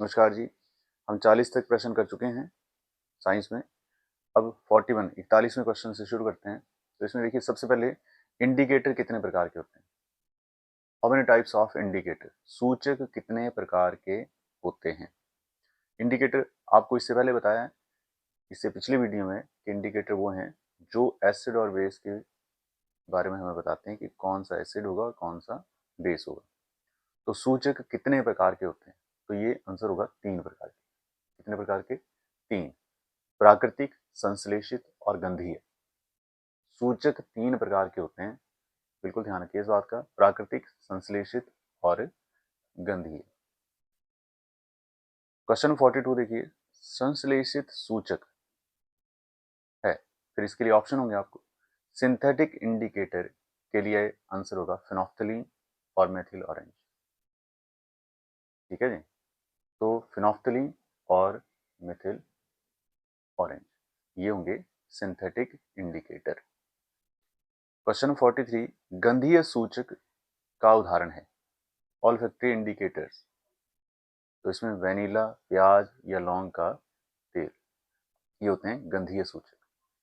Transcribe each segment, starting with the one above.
नमस्कार जी। हम 40 तक प्रश्न कर चुके हैं साइंस में। अब 41 41वें क्वेश्चन से शुरू करते हैं। तो इसमें देखिए, सबसे पहले इंडिकेटर कितने प्रकार के होते हैं? How many types of indicator? सूचक कितने प्रकार के होते हैं? इंडिकेटर आपको इससे पहले बताया है, इससे पिछली वीडियो में, कि इंडिकेटर वो हैं जो एसिड और बेस के बारे में हमें बताते हैं कि कौन सा एसिड होगा और कौन सा बेस होगा। तो सूचक कितने प्रकार के होते हैं? तो ये आंसर होगा 3 प्रकार के। कितने प्रकार के? 3। प्राकृतिक, संश्लेषित और गंधीय। सूचक 3 प्रकार के होते हैं। बिल्कुल ध्यान रखिए इस बात का। प्राकृतिक, संश्लेषित और गंधीय। क्वेश्चन 42 देखिए, संश्लेषित सूचक है, फिर इसके लिए ऑप्शन होंगे आपको। सिंथेटिक इंडिकेटर के लिए आंसर होगा फिनोफ्थलीन और मेथिल ऑरेंज। ठीक है जी। तो फिनोफ्थलीन और मेथिल ऑरेंज ये होंगे सिंथेटिक इंडिकेटर। क्वेश्चन 43, गंधीय सूचक का उदाहरण है। Olfactory indicators. तो इसमें वेनिला, प्याज या लौंग का तेल, ये होते हैं गंधीय सूचक।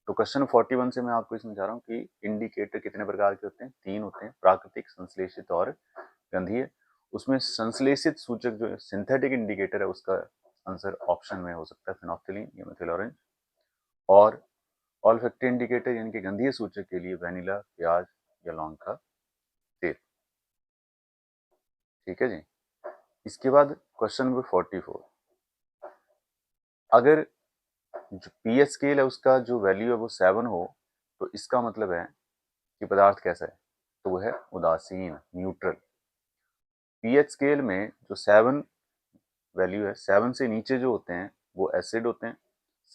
तो क्वेश्चन 41 से मैं आपको इसमें चाह रहा हूँ कि इंडिकेटर कितने प्रकार के होते हैं? 3 होते हैं, प्राकृतिक, संश्लेषित और गंधीय। उसमें संश्लेषित सूचक जो सिंथेटिक इंडिकेटर है, उसका आंसर ऑप्शन में हो सकता है फिनोफ्थलीन या मेथिल ऑरेंज। और ऑल्फैक्टरी इंडिकेटर यानी कि गंधीय सूचक के लिए वेनिला, प्याज या लौंग का तेल। ठीक है जी। इसके बाद क्वेश्चन नंबर 44, अगर जो पीएच स्केल है उसका जो वैल्यू है वो 7 हो, तो इसका मतलब है कि पदार्थ कैसा है? तो वो है उदासीन, न्यूट्रल। पीएच स्केल में जो 7 वैल्यू है, 7 से नीचे जो होते हैं वो एसिड होते हैं,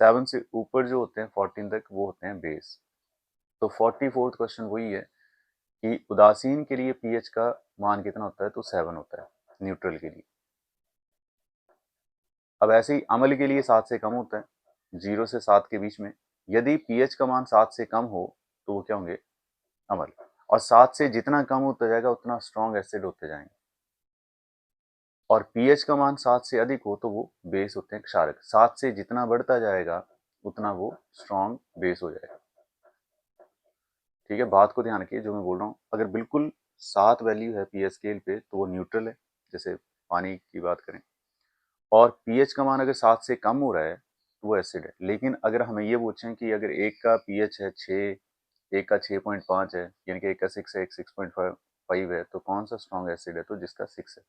7 से ऊपर जो होते हैं 14 तक वो होते हैं बेस। तो 44th क्वेश्चन वही है कि उदासीन के लिए पीएच का मान कितना होता है? तो 7 होता है न्यूट्रल के लिए। अब ऐसे ही अम्ल के लिए 7 से कम होता है, 0 से 7 के बीच में। यदि पीएच का मान 7 से कम हो तो वो क्या होंगे? अम्ल। और 7 से जितना कम होता जाएगा उतना स्ट्रॉन्ग एसिड होते जाएंगे। और पीएच का मान 7 से अधिक हो तो वो बेस होते हैं, क्षारक। 7 से जितना बढ़ता जाएगा उतना वो स्ट्रॉन्ग बेस हो जाएगा। ठीक है, बात को ध्यान रखिए जो मैं बोल रहा हूँ। अगर बिल्कुल 7 वैल्यू है पीएच स्केल पे तो वो न्यूट्रल है, जैसे पानी की बात करें। और पीएच का मान अगर 7 से कम हो रहा है तो वो एसिड है। लेकिन अगर हमें ये पूछें कि अगर एक का पीएच है 6, एक का 6.5 है, यानी कि एक का 6 है, एक 6.5 है, तो कौन सा स्ट्रॉन्ग एसिड है? तो जिसका 6 है।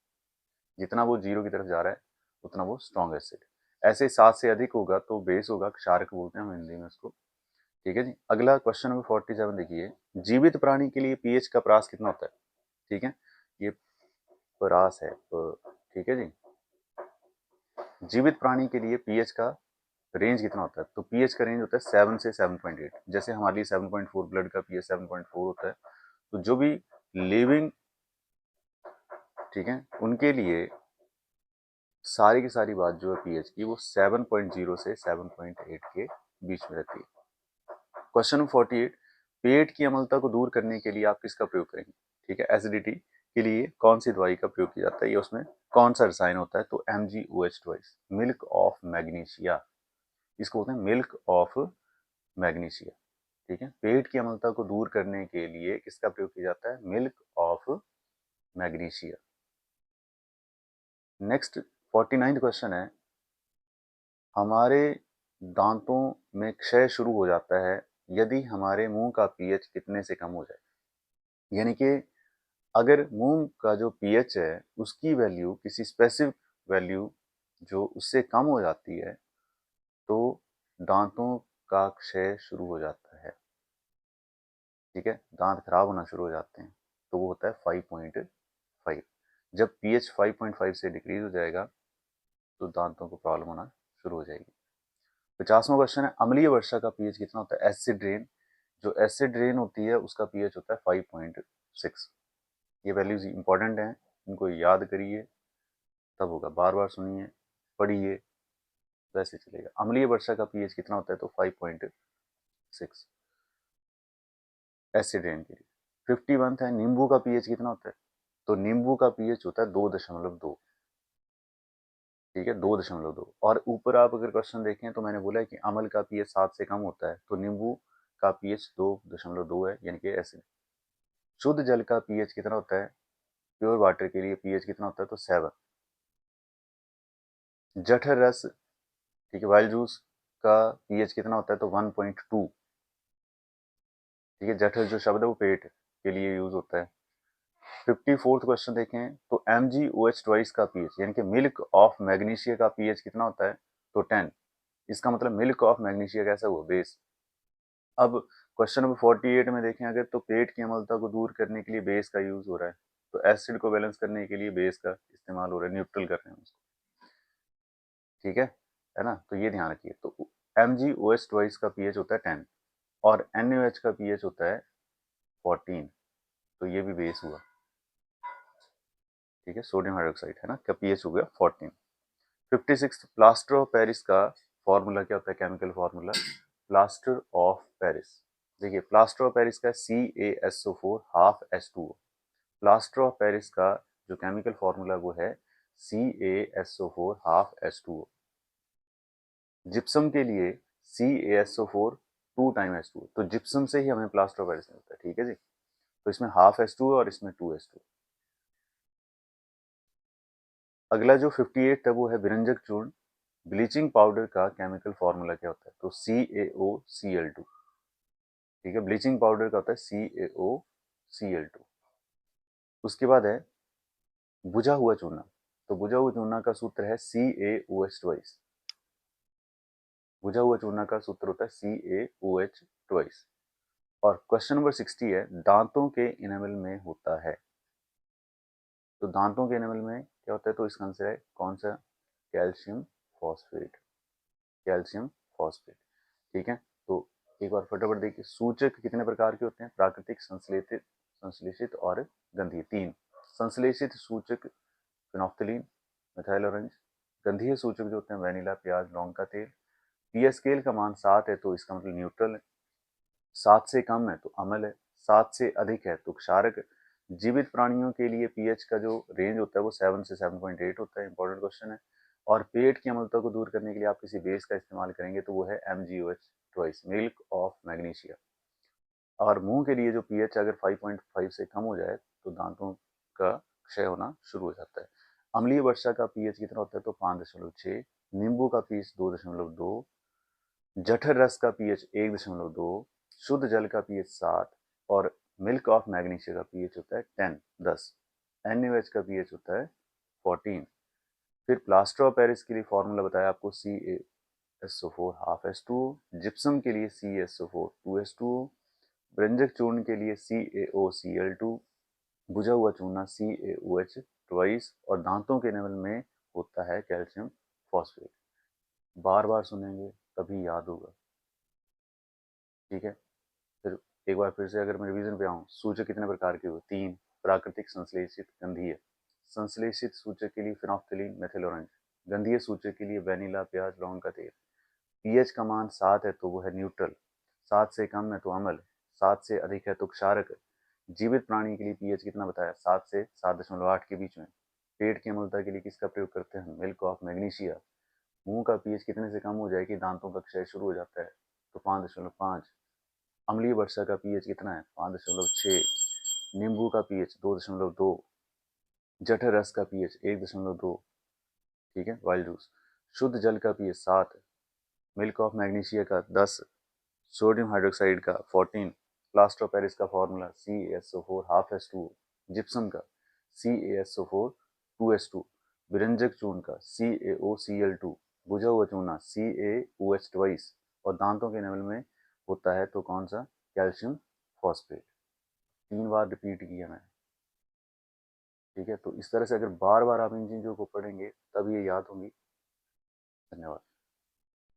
जितना वो 0 की तरफ जा रहा है उतना वो स्ट्रॉन्ग एसिड। ऐसे 7 से अधिक होगा तो बेस होगा, क्षारक बोलते हैं हम हिंदी में उसको। ठीक है जी। अगला क्वेश्चन नंबर 47 देखिए, जीवित प्राणी के लिए पीएच का परास कितना होता है? ठीक है, ये परास है। ठीक है जी। जीवित प्राणी के लिए पीएच का रेंज कितना होता है? तो पीएच का रेंज होता है 7 से 7.8। जैसे हमारे लिए 7.4, ब्लड का पीएच 7.4 होता है। तो जो भी लिविंग, ठीक है, उनके लिए सारी की सारी बात जो है पीएच की वो 7.0 से 7.8 के बीच में रहती है। क्वेश्चन 48, पेट की अम्लता को दूर करने के लिए आप किसका प्रयोग करेंगे? ठीक है, एसिडिटी के लिए कौन सी दवाई का प्रयोग किया जाता है, ये उसमें कौन सा रसायन होता है? तो MgOH2, मिल्क ऑफ मैग्नीशिया। इसको बोलते हैं मिल्क ऑफ मैग्नीशिया। ठीक है, पेट की अम्लता को दूर करने के लिए किसका प्रयोग किया जाता है? Milk of magnesia. Next 49 question है, हमारे दांतों में क्षय शुरू हो जाता है यदि हमारे मुंह का पीएच कितने से कम हो जाए? यानी कि अगर मुंह का जो पीएच है उसकी वैल्यू किसी स्पेसिफिक वैल्यू जो उससे कम हो जाती है तो दांतों का क्षय शुरू हो जाता है। ठीक है, दांत खराब होना शुरू हो जाते हैं। तो वो होता है 5.5। जब पीएच 5.5 से डिक्रीज हो जाएगा तो दांतों को प्रॉब्लम होना शुरू हो जाएगी। 50वां क्वेश्चन है, अम्लीय वर्षा का पीएच कितना होता है? एसिड रेन, जो एसिड रेन होती है उसका पीएच होता है 5.6। ये वैल्यूज इंपॉर्टेंट हैं, इनको याद करिए तब होगा। बार बार सुनिए, पढ़िए, वैसे चलेगा। अम्लीय वर्षा का पीएच कितना होता है? तो 5.6 एसिड रेन के लिए। 51 है, नींबू का पीएच कितना होता है? तो नींबू का पीएच होता है 2.2। ठीक है, 2.2। और ऊपर आप अगर क्वेश्चन देखें तो मैंने बोला है कि अमल का पीएच 7 से कम होता है, तो नींबू का पीएच 2.2 है, यानी कि एसिड। शुद्ध जल का पीएच कितना होता है, प्योर वाटर के लिए पीएच कितना होता है, तो 7। जठर रस, ठीक है, वाइल्ड जूस का पीएच कितना होता है, तो 1.2। ठीक है, जठर जो शब्द है वो पेट के लिए यूज होता है। 54th क्वेश्चन देखें तो MgOH ट्वाइस का पीएच, यानी कि मिल्क ऑफ मैग्नीशिया का पीएच कितना होता है, तो 10। इसका मतलब मिल्क ऑफ मैग्नीशिया कैसा हुआ, बेस। अब क्वेश्चन नंबर 48 में देखें अगर, तो पेट की अम्लता को दूर करने के लिए बेस का यूज हो रहा है, तो एसिड को बैलेंस करने के लिए बेस का इस्तेमाल हो रहा है, न्यूट्रल कर रहे हैं उसको। ठीक है ना, तो ये ध्यान रखिए। तो MgOH ट्वाइस का पीएच होता है 10 और NaOH का पीएच होता है 14, तो ये भी बेस हुआ। ठीक है, सोडियम हाइड्रोक्साइड है ना, का पीएच हो गया 14। 56 प्लास्टर ऑफ पेरिस का फॉर्मूला क्या होता है, chemical formula plaster of Paris. देखिए, प्लास्टर ऑफ पेरिस का CaSO4 half H2O। Plaster of Paris का जो केमिकल फॉर्मूला वो है CaSO4 हाफ H2O। जिप्सम के लिए CaSO4 2 टाइम H2O, तो जिप्सम से ही हमें प्लास्टर ऑफ पेरिस मिलता है। ठीक है जी, तो इसमें हाफ H2O और इसमें 2 H2O। अगला जो 58 है वो है विरंजक चूर्ण। ब्लीचिंग पाउडर का केमिकल फॉर्मूला क्या होता है, तो CaOCl2। ठीक है, ब्लीचिंग पाउडर का होता है CaOCl2। उसके बाद है बुझा हुआ चूना, तो बुझा हुआ चूना का सूत्र है CaOH ट्वाइस। बुझा हुआ चूना का सूत्र होता है CaOH ट्वाइस। और क्वेश्चन नंबर 60 है दांतों के इनेमल में होता है, तो दांतों के एनिमल में क्या होता है, तो इसका आंसर है कौन सा, कैल्शियम फॉस्फेट। Calcium phosphate. ठीक है, तो एक बार फटाफट देखिए, सूचक कितने प्रकार के होते हैं, प्राकृतिक, संश्लेषित, संश्लेषित और गंधीय। 3 संश्लेषित सूचक फिनोफ्थलीन, मिथाइल ऑरेंज। गंधीय सूचक जो होते हैं वेनिला, प्याज, लौंग का तेल। पीएच स्केल का मान 7 है तो इसका मतलब न्यूट्रल है। 7 से कम है तो अम्ल है। 7 से अधिक है तो क्षारक है। जीवित प्राणियों के लिए पीएच का जो रेंज होता है वो 7 से 7.8 होता है। इंपॉर्टेंट क्वेश्चन है। और पेट की अम्लता को दूर करने के लिए आप किसी बेस का इस्तेमाल करेंगे तो वो है MgOH twice, milk of magnesia. और मुंह के लिए जो पीएच अगर 5.5 से कम हो जाए तो दांतों का क्षय होना शुरू हो जाता है। अम्लीय वर्षा का पीएच कितना होता है, तो 5.6। नींबू का पीएच 2.2। जठर रस का पीएच 1.2। शुद्ध जल का पीएच 7 और मिल्क ऑफ मैग्नीशिया का पीएच होता है 10। NaOH का पीएच होता है 14। फिर प्लास्टर ऑफ पेरिस के लिए फॉर्मूला बताया आपको CaSO4 हाफ H2O। जिप्सम के लिए CaSO4 2H2O। व्यंजक चूर्ण के लिए CaOCl2। बुझा हुआ चूना CaOH ट्वाइस और दांतों के एनिमल में होता है कैल्शियम फॉस्फेट। बार बार सुनेंगे तभी याद होगा। ठीक है, फिर एक बार फिर से अगर मैं रिवीजन पे आऊँ, सूचक कितने प्रकार के हुए, 3 प्राकृतिक, संश्लेषित, गंधीय। संश्लेषित सूचक के लिए फिनोफ्थलीन, मेथिल ऑरेंज। गंधीय सूचक के लिए वेनिला, प्याज, लौंग का तेल। पीएच का मान 7 है तो वो है न्यूट्रल। 7 से कम है तो अम्ल। 7 से अधिक है तो क्षारक। जीवित प्राणी के लिए पीएच कितना बताया, 7 से 7.8 के बीच में। पेट की अम्लता के लिए किसका प्रयोग करते हैं, मिल्क ऑफ मैग्नीशिया। मुंह का पीएच कितने से कम हो जाए कि दांतों का क्षय शुरू हो जाता है, तो 5.5। अम्लीय वर्षा का पीएच कितना है, 5.6। नींबू का पीएच 2.2। जठर रस का पीएच 1.2। ठीक है, वाइल्ड जूस। शुद्ध जल का पीएच 7। मिल्क ऑफ मैग्नीशिया का 10। सोडियम हाइड्रोक्साइड का 14। प्लास्टर ऑफ पेरिस का formula CaSO4 half H2O। Gypsum का CaSO4 2H2। विरंजक चूर्ण का CaOCl2। बुझा हुआ चूना CaOH ट्वाइस और दांतों के एनिमल में होता है तो कौन सा, कैल्शियम फॉस्फेट। 3 बार रिपीट किया मैंने। ठीक है, तो इस तरह से अगर बार बार आप इन चीज़ों को पढ़ेंगे तब ये याद होंगी। धन्यवाद।